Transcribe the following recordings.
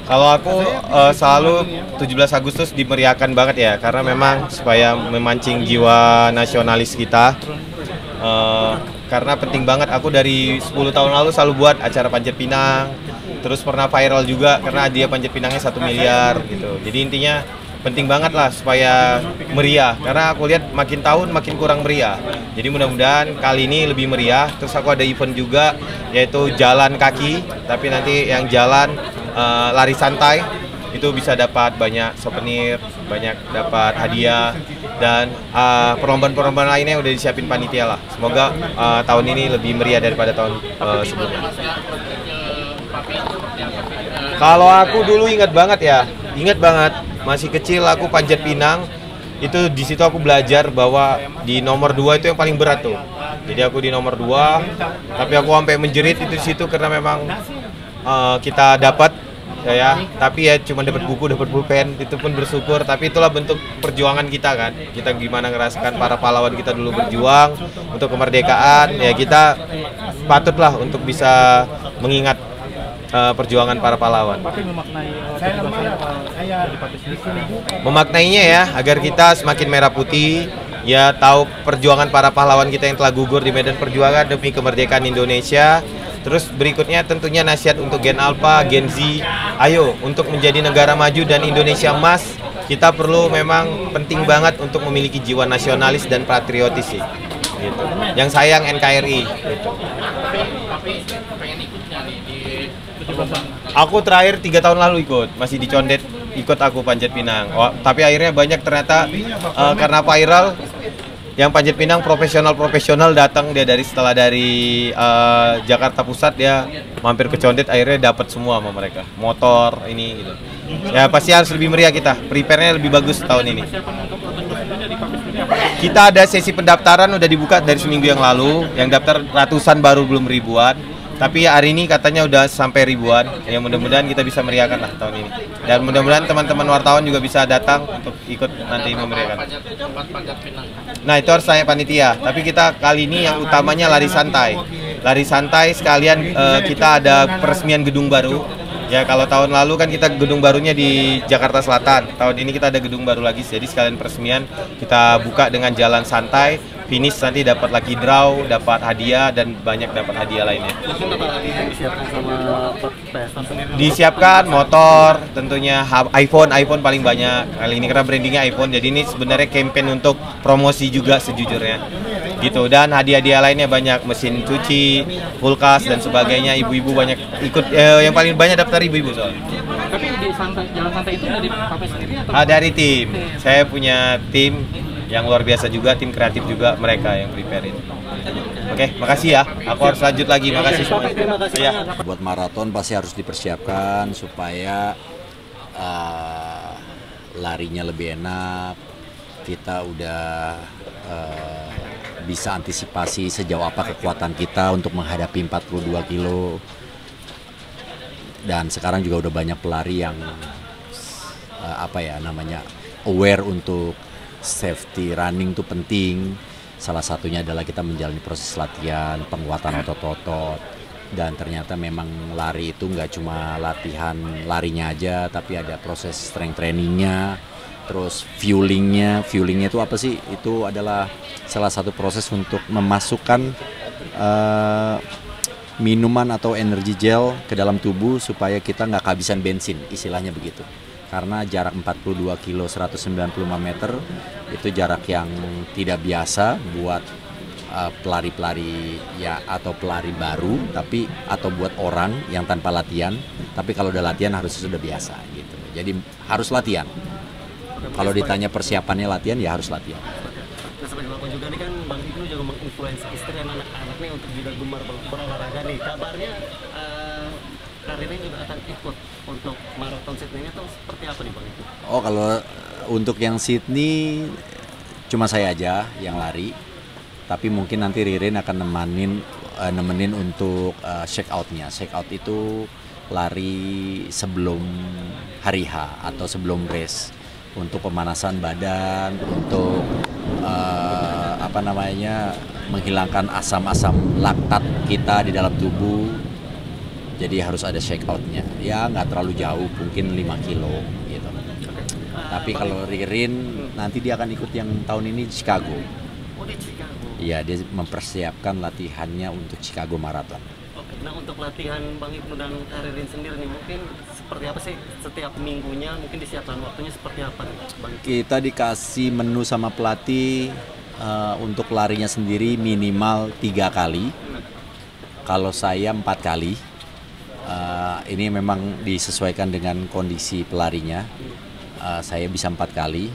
Kalau aku selalu 17 Agustus dimeriahkan banget ya, karena memang supaya memancing jiwa nasionalis kita. Eh, karena penting banget, aku dari 10 tahun lalu selalu buat acara Panjat Pinang, terus pernah viral juga karena hadiah Panjat Pinangnya 1 miliar gitu. Jadi intinya penting banget lah supaya meriah, karena aku lihat makin tahun makin kurang meriah. Jadi mudah-mudahan kali ini lebih meriah. Terus aku ada event juga, yaitu jalan kaki, tapi nanti yang jalan lari santai itu bisa dapat banyak souvenir, banyak dapat hadiah, dan perlombaan-perlombaan lainnya udah disiapin panitia lah. Semoga tahun ini lebih meriah daripada tahun sebelumnya. Kalau aku dulu ingat banget masih kecil aku panjat pinang, itu di situ aku belajar bahwa di nomor 2 itu yang paling berat tuh. Jadi aku di nomor 2, tapi aku sampai menjerit itu di situ karena memang kita dapat ya, tapi ya cuma dapat buku, dapat pulpen, itu pun bersyukur. Tapi itulah bentuk perjuangan kita kan, kita gimana ngerasakan para pahlawan kita dulu berjuang untuk kemerdekaan. Ya kita patutlah untuk bisa mengingat perjuangan para pahlawan. Memaknainya ya, agar kita semakin merah putih, ya tahu perjuangan para pahlawan kita yang telah gugur di medan perjuangan demi kemerdekaan Indonesia. Terus berikutnya tentunya nasihat untuk Gen Alpha, Gen Z, ayo untuk menjadi negara maju dan Indonesia emas, kita perlu memang penting banget untuk memiliki jiwa nasionalis dan patriotis sih. Gitu. Yang sayang NKRI. Gitu. Aku terakhir 3 tahun lalu ikut, masih di Condet ikut aku Panjat Pinang. Oh, tapi akhirnya banyak ternyata karena viral. Yang Panjat Pinang profesional datang, dia setelah dari Jakarta Pusat, dia mampir ke Condet, akhirnya dapat semua sama mereka motor ini gitu. Ya pasti harus lebih meriah, kita prepare-nya lebih bagus tahun ini. Kita ada sesi pendaftaran udah dibuka dari seminggu yang lalu, yang daftar ratusan baru belum ribuan. Tapi hari ini katanya udah sampai ribuan. Ya mudah-mudahan kita bisa meriahkan lah tahun ini. Dan mudah-mudahan teman-teman wartawan juga bisa datang untuk ikut nanti memeriahkan. Nah itu harus tanya panitia. Tapi kita kali ini yang utamanya lari santai. Lari santai sekalian kita ada peresmian gedung baru. Ya kalau tahun lalu kan kita gedung barunya di Jakarta Selatan. Tahun ini kita ada gedung baru lagi. Jadi sekalian peresmian kita buka dengan jalan santai. Finish nanti dapat lucky draw, dapat hadiah, dan banyak dapat hadiah lainnya. Disiapkan motor, tentunya iPhone paling banyak kali ini karena brandingnya iPhone. Jadi ini sebenarnya campaign untuk promosi juga sejujurnya. Gitu, dan hadiah-hadiah lainnya banyak, mesin cuci, kulkas dan sebagainya. Ibu-ibu banyak ikut, yang paling banyak daftar ibu-ibu soalnya. Tapi di jalan santai itu dari Pape sendiri atau? Dari tim. Saya punya tim yang luar biasa juga, tim kreatif juga, mereka yang prepare ini. Oke, makasih ya. Aku harus lanjut lagi. Makasih semua. Ya. Buat maraton pasti harus dipersiapkan supaya larinya lebih enak. Kita udah bisa antisipasi sejauh apa kekuatan kita untuk menghadapi 42 kilo. Dan sekarang juga udah banyak pelari yang aware untuk safety running itu penting. Salah satunya adalah kita menjalani proses latihan, penguatan otot-otot. Dan ternyata memang lari itu nggak cuma latihan larinya aja, tapi ada proses strength trainingnya. Terus fuelingnya itu apa sih? Itu adalah salah satu proses untuk memasukkan minuman atau energy gel ke dalam tubuh supaya kita nggak kehabisan bensin, istilahnya begitu. Karena jarak 42 kilo 195 meter itu jarak yang tidak biasa buat pelari-pelari ya, atau pelari baru, atau buat orang yang tanpa latihan. Tapi kalau udah latihan harus sudah biasa gitu. Jadi harus latihan. Kalau ditanya persiapannya latihan, ya harus latihan. Nah, sebagai bapak juga nih kan, Bang Ibnu juga menginfluence istri dan anak-anaknya untuk juga gemar berolahraga nih. Kabarnya karirnya juga akan ikut untuk maraton Sydney-nya tuh seperti apa nih Bang Ibnu? Oh, kalau untuk yang Sydney cuma saya aja yang lari. Tapi mungkin nanti Ririn akan nemenin untuk shake out-nya. Shake out itu lari sebelum hari H atau sebelum race. Untuk pemanasan badan, untuk menghilangkan asam-asam laktat kita di dalam tubuh. Jadi harus ada check outnya. Ya nggak terlalu jauh, mungkin 5 kilo gitu. Tapi kalau Ririn nanti dia akan ikut yang tahun ini di Chicago. Oh, di Chicago. Iya, dia mempersiapkan latihannya untuk Chicago Marathon. Oke, nah untuk latihan Bang Ibnu dan Ririn sendiri nih, mungkin seperti apa sih setiap minggunya, mungkin disiapkan waktunya seperti apa nih Bang Ibnu? Kita dikasih menu sama pelatih untuk larinya sendiri minimal 3 kali. Kalau saya 4 kali. Ini memang disesuaikan dengan kondisi pelarinya. Saya bisa 4 kali.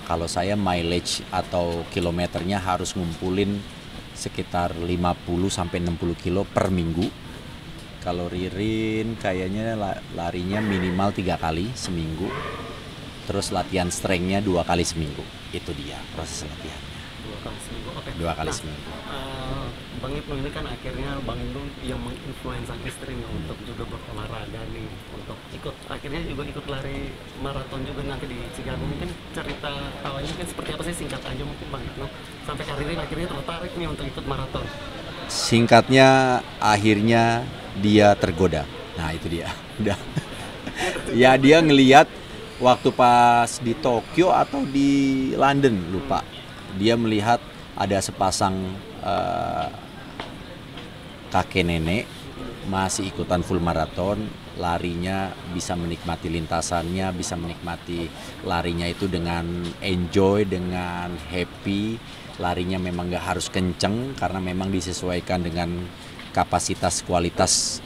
Kalau saya mileage atau kilometernya harus ngumpulin sekitar 50 sampai 60 kilo per minggu. Kalau Ririn kayaknya larinya minimal 3 kali seminggu. Terus latihan strength-nya 2 kali seminggu. Itu dia proses latihannya. 2 kali seminggu. Oke. 2 kali Nah, seminggu. Bang Ibnu ini kan akhirnya Bang Ibnu yang menginfluensa istrinya untuk juga berolahraga nih, untuk ikut akhirnya juga ikut lari maraton juga nanti di Chicago. Mungkin cerita awalnya kan seperti apa sih, singkat aja mungkin Bang Ibnu, sampai Ririn akhirnya tertarik nih untuk ikut maraton. Singkatnya akhirnya dia tergoda. Nah itu dia. Udah. Ya dia ngelihat waktu pas di Tokyo atau di London lupa. Dia melihat ada sepasang kakek nenek masih ikutan full maraton, larinya bisa menikmati lintasannya, bisa menikmati larinya itu dengan enjoy, dengan happy. Larinya memang gak harus kenceng karena memang disesuaikan dengan kapasitas kualitas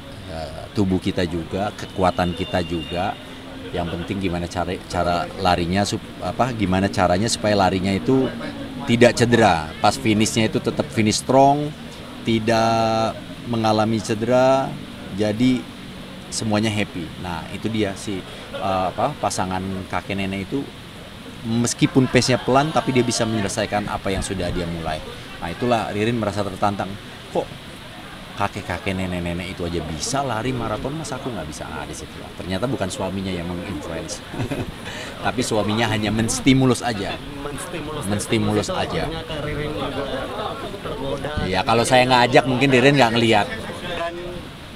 tubuh kita juga, kekuatan kita juga. Yang penting gimana cara larinya, gimana caranya supaya larinya itu tidak cedera. Pas finishnya itu tetap finish strong, tidak mengalami cedera, jadi semuanya happy. Nah itu dia si pasangan kakek nenek itu, meskipun pace-nya pelan tapi dia bisa menyelesaikan apa yang sudah dia mulai. Nah itulah Ririn merasa tertantang, kok kakek-kakek nenek-nenek itu aja bisa lari maraton, masa aku nggak bisa? Di situ ternyata bukan suaminya yang menginfluence, tapi suaminya hanya menstimulus aja. Menstimulus aja. Ririn juga tergoda. Ya kalau saya ngajak mungkin Ririn nggak ngelihat. Dan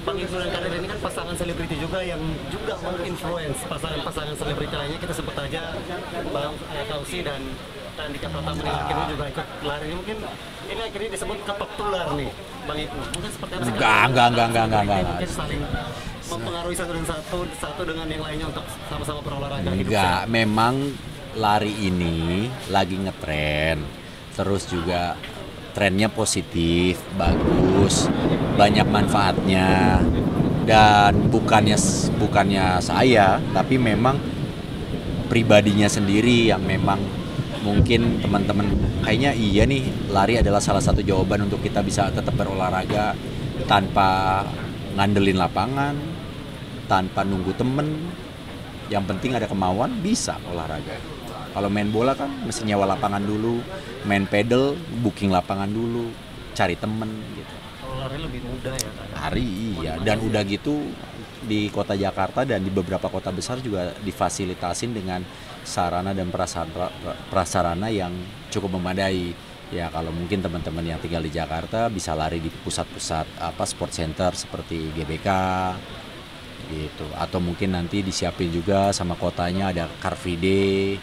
Bang Ibnu dan Ririn ini kan pasangan selebriti juga yang juga menginfluence pasangan selebriti lainnya. Kita sebut aja Bang Kausi dan Andika Pratama yang akhirnya juga ikut lari. Mungkin ini akhirnya disebut ketok tular nih Bang Ibnu. Mungkin seperti apa sih? Enggak. Mungkin saling mempengaruhi satu dengan yang lainnya untuk sama-sama berolahraga. Enggak, memang lari ini lagi ngetren. Terus juga trennya positif, bagus, banyak manfaatnya. Dan bukannya saya, tapi memang pribadinya sendiri yang memang mungkin teman-teman kayaknya iya nih, lari adalah salah satu jawaban untuk kita bisa tetap berolahraga tanpa ngandelin lapangan, tanpa nunggu temen. Yang penting ada kemauan, bisa olahraga. Kalau main bola kan mesti nyewa lapangan dulu, main pedal booking lapangan dulu, cari temen gitu. Kalau lari lebih mudah ya kan? Lari iya, dan udah gitu di kota Jakarta dan di beberapa kota besar juga difasilitasin dengan sarana dan prasarana yang cukup memadai. Ya kalau mungkin teman-teman yang tinggal di Jakarta bisa lari di pusat-pusat sport center seperti GBK gitu, atau mungkin nanti disiapin juga sama kotanya ada Car Free Day,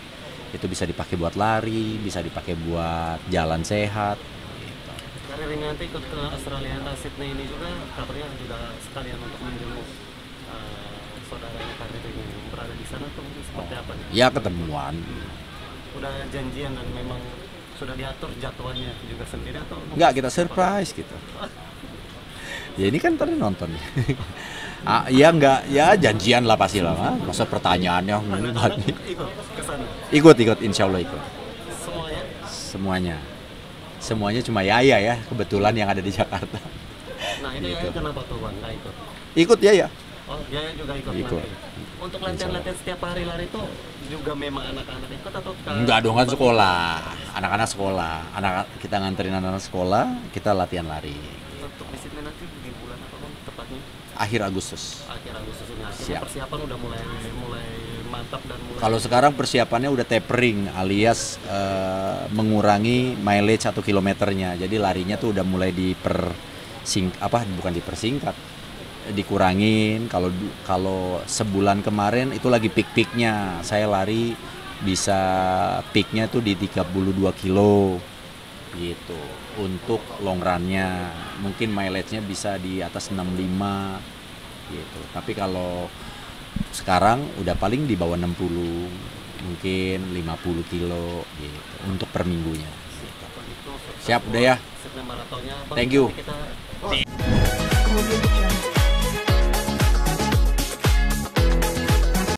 itu bisa dipakai buat lari, bisa dipakai buat jalan sehat gitu. Ririn nanti ikut ke Australia Sydney ini juga kabarnya juga sekalian untuk menjenguk saudaranya Ririn yang berada di sana, tuh seperti apa nih? Ya ketemuan. Udah janjian dan memang sudah diatur jadwalnya juga sendiri atau? Enggak, kita surprise gitu. Ya ini kan tadi nonton. Ya enggak, ya janjian lah pasti lah. Masa pertanyaannya Ikut ke sana. Ikut, insya Allah ikut. Semuanya? Semuanya cuma ya kebetulan yang ada di Jakarta. Nah ini gitu. Kenapa tuh Bang nggak ikut? Ikut ya. Oh Yaya juga ikut. Nanti. Untuk latihan-latihan setiap hari lari itu juga memang anak-anak ikut atau? Enggak dong, kan sekolah. Anak-anak sekolah. Kita nganterin anak-anak sekolah, kita latihan lari. Untuk di Sydney nanti di bulan apa Bang tepatnya? Akhir Agustus. Akhir Agustus ini. Siap. Persiapan udah mulai mantap dan mulai. Kalau sekarang persiapannya udah tapering alias mengurangi mileage atau kilometernya. Jadi larinya tuh udah mulai bukan dipersingkat. dikurangin. Kalau sebulan kemarin itu lagi peak-peaknya, saya lari bisa peaknya tuh di 32 kilo gitu. Untuk long run-nya mungkin mileage-nya bisa di atas 65 gitu. Tapi kalau sekarang udah paling di bawah 60, mungkin 50 kilo gitu untuk per minggunya gitu. Siap udah ya. Thank you. Kita